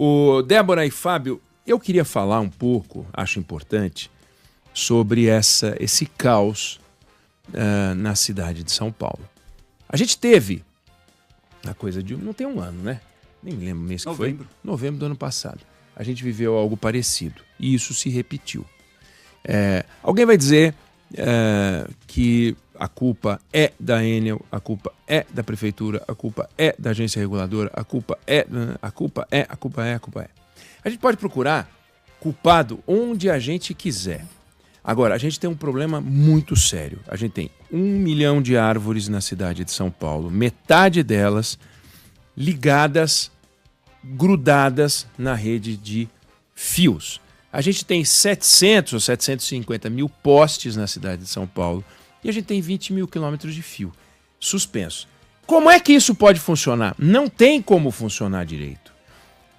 O Débora e Fábio, eu queria falar um pouco, acho importante, sobre esse caos na cidade de São Paulo. A gente teve a coisa de... não tem um ano, né? Nem me lembro o mês que foi. Novembro do ano passado. A gente viveu algo parecido. E isso se repetiu. Alguém vai dizer que a culpa é da Enel, a culpa é da prefeitura, a culpa é da agência reguladora, a culpa é... A gente pode procurar culpado onde a gente quiser. Agora, a gente tem um problema muito sério. A gente tem 1 milhão de árvores na cidade de São Paulo, metade delas ligadas, grudadas na rede de fios. A gente tem 700 ou 750 mil postes na cidade de São Paulo e a gente tem 20 mil quilômetros de fio suspenso. Como é que isso pode funcionar? Não tem como funcionar direito.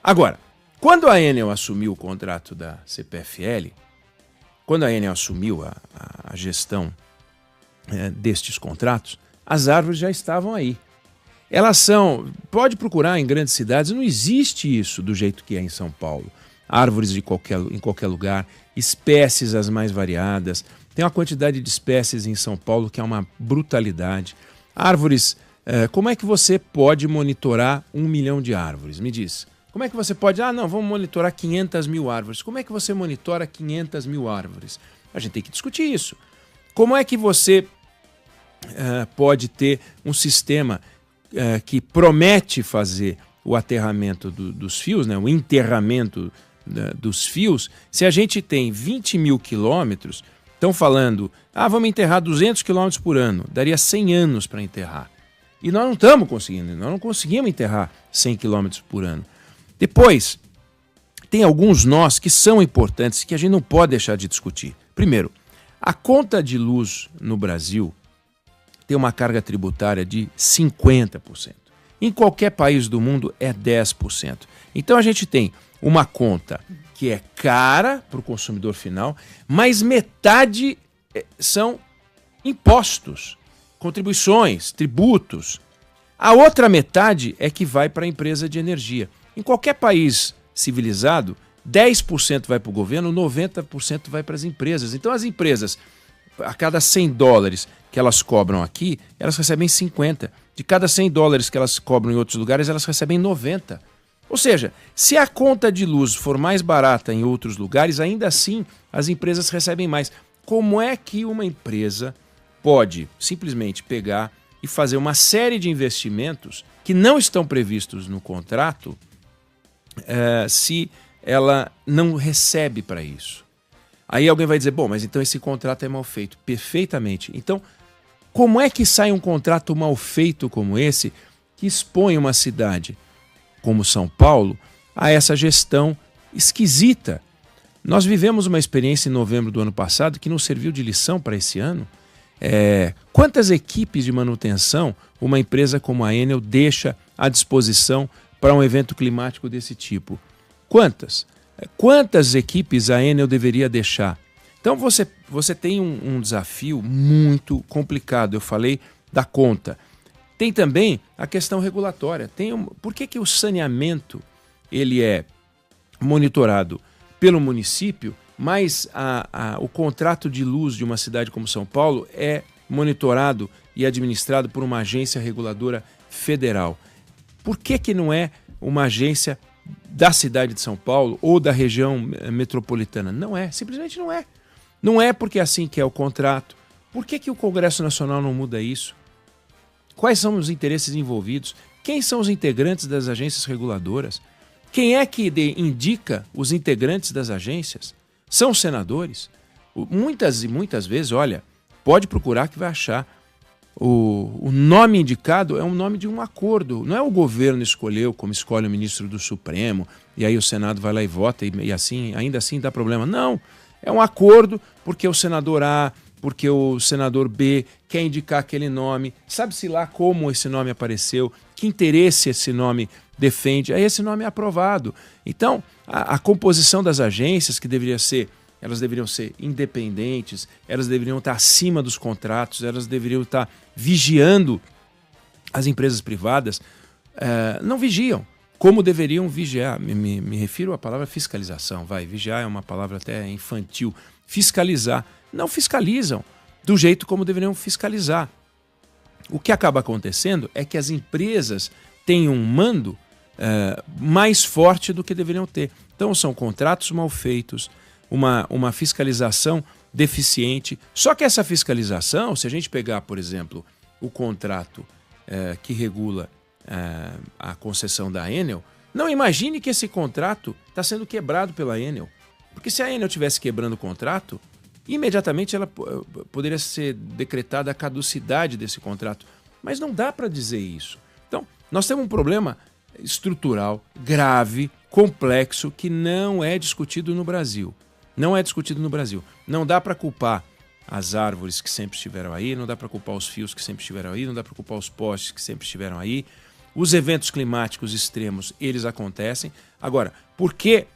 Agora, quando a Enel assumiu o contrato da CPFL, quando a Enel assumiu a gestão destes contratos, as árvores já estavam aí. Elas são... Pode procurar em grandes cidades, não existe isso do jeito que é em São Paulo. Árvores em qualquer lugar, espécies as mais variadas. Tem uma quantidade de espécies em São Paulo que é uma brutalidade. Árvores... como é que você pode monitorar 1 milhão de árvores? Me diz. Como é que você pode... vamos monitorar 500 mil árvores. Como é que você monitora 500 mil árvores? A gente tem que discutir isso. Como é que você pode ter um sistema que promete fazer o aterramento dos fios, né? O enterramento dos fios, se a gente tem 20 mil quilômetros, estão falando, vamos enterrar 200 quilômetros por ano, daria 100 anos para enterrar. E nós não estamos conseguindo, nós não conseguimos enterrar 100 quilômetros por ano. Depois, tem alguns nós que são importantes que a gente não pode deixar de discutir. Primeiro, a conta de luz no Brasil tem uma carga tributária de 50%. Em qualquer país do mundo é 10%. Então a gente tem uma conta que é cara para o consumidor final, mas metade são impostos, contribuições, tributos. A outra metade é que vai para a empresa de energia. Em qualquer país civilizado, 10% vai para o governo, 90% vai para as empresas. Então as empresas, a cada 100 dólares que elas cobram aqui, elas recebem 50. De cada 100 dólares que elas cobram em outros lugares, elas recebem 90. Ou seja, se a conta de luz for mais barata em outros lugares, ainda assim as empresas recebem mais. Como é que uma empresa pode simplesmente pegar e fazer uma série de investimentos que não estão previstos no contrato se ela não recebe para isso? Aí alguém vai dizer, mas então esse contrato é mal feito. Perfeitamente. Então, como é que sai um contrato mal feito como esse que expõe uma cidade como São Paulo a essa gestão esquisita? Nós vivemos uma experiência em novembro do ano passado que nos serviu de lição para esse ano. Quantas equipes de manutenção uma empresa como a Enel deixa à disposição para um evento climático desse tipo? Quantas? Quantas equipes a Enel deveria deixar? Então você tem um desafio muito complicado. Eu falei da conta. Tem também a questão regulatória. Por que o saneamento ele é monitorado pelo município, mas o contrato de luz de uma cidade como São Paulo é monitorado e administrado por uma agência reguladora federal? Por que não é uma agência da cidade de São Paulo ou da região metropolitana? Não é, simplesmente não é. Não é porque é assim que é o contrato. Por que o Congresso Nacional não muda isso? Quais são os interesses envolvidos? Quem são os integrantes das agências reguladoras? Quem é que indica os integrantes das agências? São os senadores? Muitas e muitas vezes, olha, pode procurar que vai achar. O nome indicado é um nome de um acordo. Não é o governo escolheu, como escolhe o ministro do Supremo, e aí o Senado vai lá e vota, e assim, ainda assim dá problema. Não, é um acordo porque o senador A, porque o senador B quer indicar aquele nome. Sabe-se lá como esse nome apareceu, que interesse esse nome defende, aí esse nome é aprovado. Então, a composição das agências, que elas deveriam ser independentes, elas deveriam estar acima dos contratos, elas deveriam estar vigiando as empresas privadas, não vigiam. como deveriam vigiar. Me refiro à palavra fiscalização. Vigiar é uma palavra até infantil. Fiscalizar. Não fiscalizam do jeito como deveriam fiscalizar. O que acaba acontecendo é que as empresas têm um mando mais forte do que deveriam ter. Então são contratos mal feitos, uma fiscalização deficiente. Só que essa fiscalização, se a gente pegar, por exemplo, o contrato que regula a concessão da Enel, não imagine que esse contrato está sendo quebrado pela Enel. Porque se a Enel estivesse quebrando o contrato, imediatamente ela poderia ser decretada a caducidade desse contrato. Mas não dá para dizer isso. Então, nós temos um problema estrutural, grave, complexo, que não é discutido no Brasil. Não é discutido no Brasil. Não dá para culpar as árvores que sempre estiveram aí, não dá para culpar os fios que sempre estiveram aí, não dá para culpar os postes que sempre estiveram aí. Os eventos climáticos extremos, eles acontecem. Agora, por que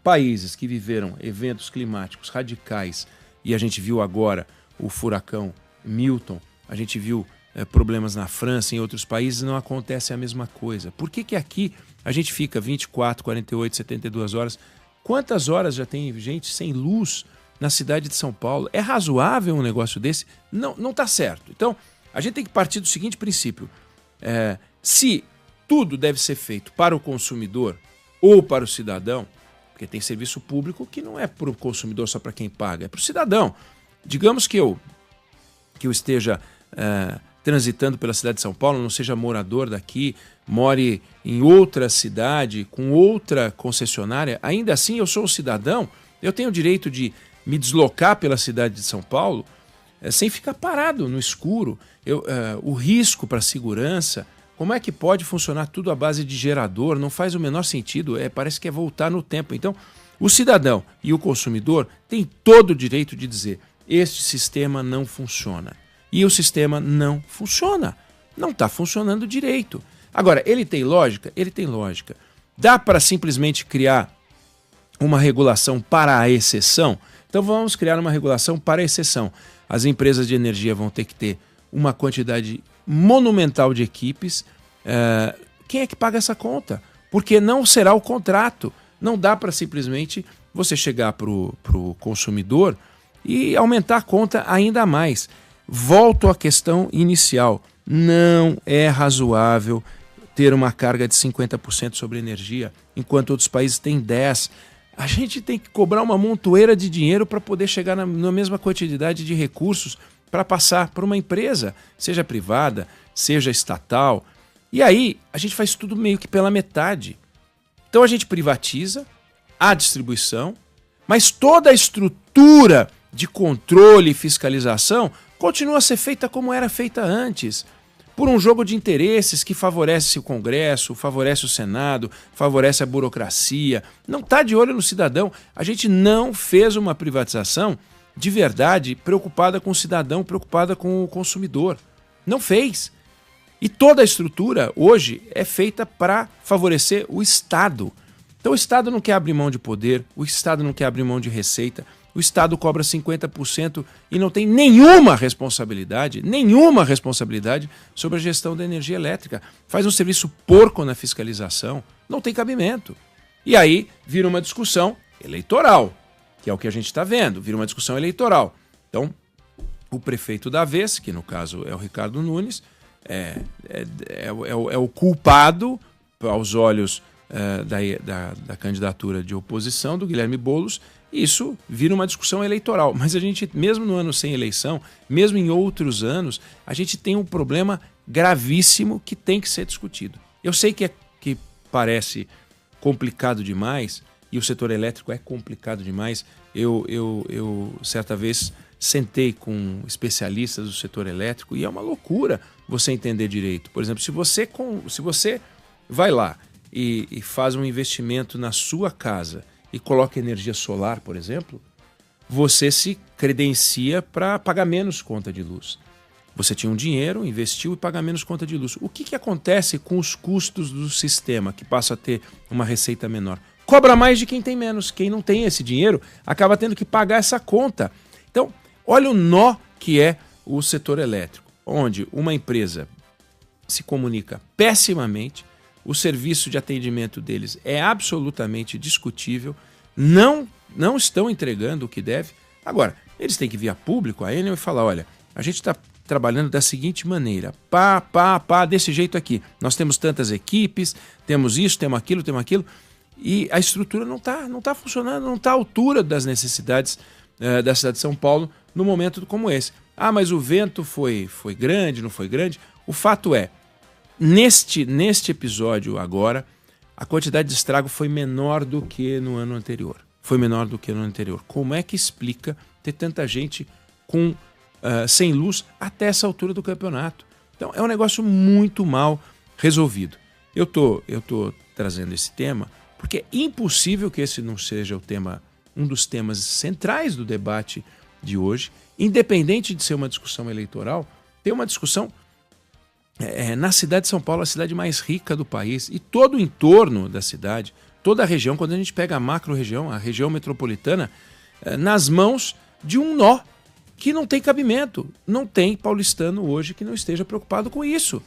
países que viveram eventos climáticos radicais, e a gente viu agora o furacão Milton, a gente viu problemas na França e em outros países, não acontece a mesma coisa? Por que aqui a gente fica 24, 48, 72 horas? Quantas horas já tem gente sem luz na cidade de São Paulo? É razoável um negócio desse? Não está certo. Então, a gente tem que partir do seguinte princípio. Se tudo deve ser feito para o consumidor ou para o cidadão, porque tem serviço público que não é para o consumidor só para quem paga, é para o cidadão. Digamos que eu esteja transitando pela cidade de São Paulo, não seja morador daqui, more em outra cidade, com outra concessionária, ainda assim eu sou um cidadão, eu tenho o direito de me deslocar pela cidade de São Paulo sem ficar parado no escuro. O risco para a segurança, como é que pode funcionar tudo à base de gerador? Não faz o menor sentido, parece que é voltar no tempo. Então, o cidadão e o consumidor têm todo o direito de dizer: este sistema não funciona. E o sistema não funciona. Não está funcionando direito. Agora, ele tem lógica? Ele tem lógica. Dá para simplesmente criar uma regulação para a exceção? Então vamos criar uma regulação para a exceção. As empresas de energia vão ter que ter uma quantidade monumental de equipes. Quem é que paga essa conta? Porque não será o contrato. Não dá para simplesmente você chegar para o consumidor e aumentar a conta ainda mais. Volto à questão inicial. Não é razoável ter uma carga de 50% sobre energia, enquanto outros países têm 10%. A gente tem que cobrar uma montoeira de dinheiro para poder chegar na mesma quantidade de recursos para passar para uma empresa, seja privada, seja estatal. E aí a gente faz tudo meio que pela metade. Então a gente privatiza a distribuição, mas toda a estrutura de controle e fiscalização continua a ser feita como era feita antes, por um jogo de interesses que favorece o Congresso, favorece o Senado, favorece a burocracia, não está de olho no cidadão. A gente não fez uma privatização de verdade preocupada com o cidadão, preocupada com o consumidor. Não fez. E toda a estrutura hoje é feita para favorecer o Estado. Então o Estado não quer abrir mão de poder, o Estado não quer abrir mão de receita, o Estado cobra 50% e não tem nenhuma responsabilidade sobre a gestão da energia elétrica. Faz um serviço porco na fiscalização, não tem cabimento. E aí vira uma discussão eleitoral, que é o que a gente está vendo, vira uma discussão eleitoral. Então, o prefeito da vez, que no caso é o Ricardo Nunes, é o culpado aos olhos da candidatura de oposição do Guilherme Boulos. Isso vira uma discussão eleitoral, mas a gente, mesmo no ano sem eleição, mesmo em outros anos, a gente tem um problema gravíssimo que tem que ser discutido. Eu sei que parece complicado demais, e o setor elétrico é complicado demais. Eu certa vez sentei com especialistas do setor elétrico e é uma loucura você entender direito. Por exemplo, se você vai lá e faz um investimento na sua casa e coloca energia solar, por exemplo, você se credencia para pagar menos conta de luz. Você tinha um dinheiro, investiu e paga menos conta de luz. O que acontece com os custos do sistema, que passa a ter uma receita menor? Cobra mais de quem tem menos. Quem não tem esse dinheiro acaba tendo que pagar essa conta. Então, olha o nó que é o setor elétrico, onde uma empresa se comunica pessimamente, o serviço de atendimento deles é absolutamente discutível, não estão entregando o que deve. Agora, eles têm que vir a público, a Enel, e falar, olha, a gente está trabalhando da seguinte maneira, desse jeito aqui. Nós temos tantas equipes, temos isso, temos aquilo, e a estrutura não tá funcionando, não está à altura das necessidades da cidade de São Paulo num momento como esse. Ah, mas o vento foi grande, não foi grande? O fato é, neste episódio agora, a quantidade de estrago foi menor do que no ano anterior. Como é que explica ter tanta gente sem luz até essa altura do campeonato? Então é um negócio muito mal resolvido. Eu tô trazendo esse tema porque é impossível que esse não seja um dos temas centrais do debate de hoje. Independente de ser uma discussão eleitoral, tem uma discussão na cidade de São Paulo, a cidade mais rica do país, e todo o entorno da cidade, toda a região, quando a gente pega a macro-região, a região metropolitana, nas mãos de um nó que não tem cabimento. Não tem paulistano hoje que não esteja preocupado com isso.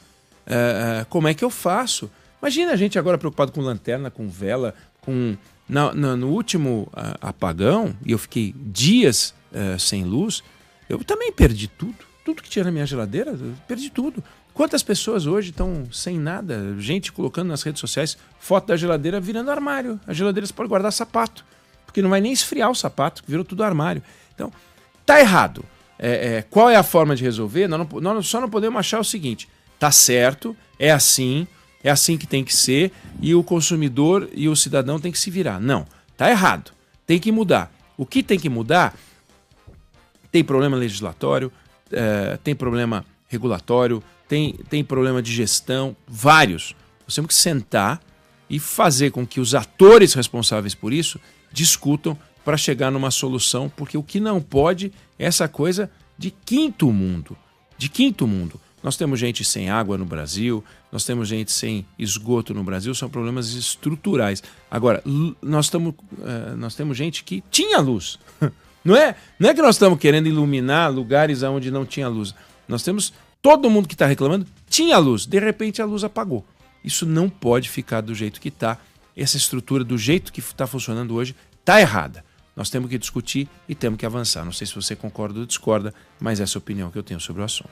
Como é que eu faço? Imagina a gente agora preocupado com lanterna, com vela, no último apagão, e eu fiquei dias sem luz, eu também perdi tudo. Tudo que tinha na minha geladeira, eu perdi tudo. Quantas pessoas hoje estão sem nada? Gente colocando nas redes sociais foto da geladeira virando armário. A geladeira você pode guardar sapato, porque não vai nem esfriar o sapato, que virou tudo armário. Então, tá errado. Qual é a forma de resolver? Nós só não podemos achar o seguinte: tá certo, é assim que tem que ser, e o consumidor e o cidadão tem que se virar. Não, tá errado. Tem que mudar. O que tem que mudar? Tem problema legislatório, tem problema regulatório, tem problema de gestão, vários. Nós temos que sentar e fazer com que os atores responsáveis por isso discutam para chegar numa solução, porque o que não pode é essa coisa de quinto mundo. Nós temos gente sem água no Brasil, nós temos gente sem esgoto no Brasil, são problemas estruturais. Agora, nós temos gente que tinha luz. Não é que nós estamos querendo iluminar lugares onde não tinha luz. Nós temos todo mundo que está reclamando tinha luz, de repente a luz apagou. Isso não pode ficar do jeito que está. Essa estrutura, do jeito que está funcionando hoje, está errada. Nós temos que discutir e temos que avançar. Não sei se você concorda ou discorda, mas essa é a opinião que eu tenho sobre o assunto.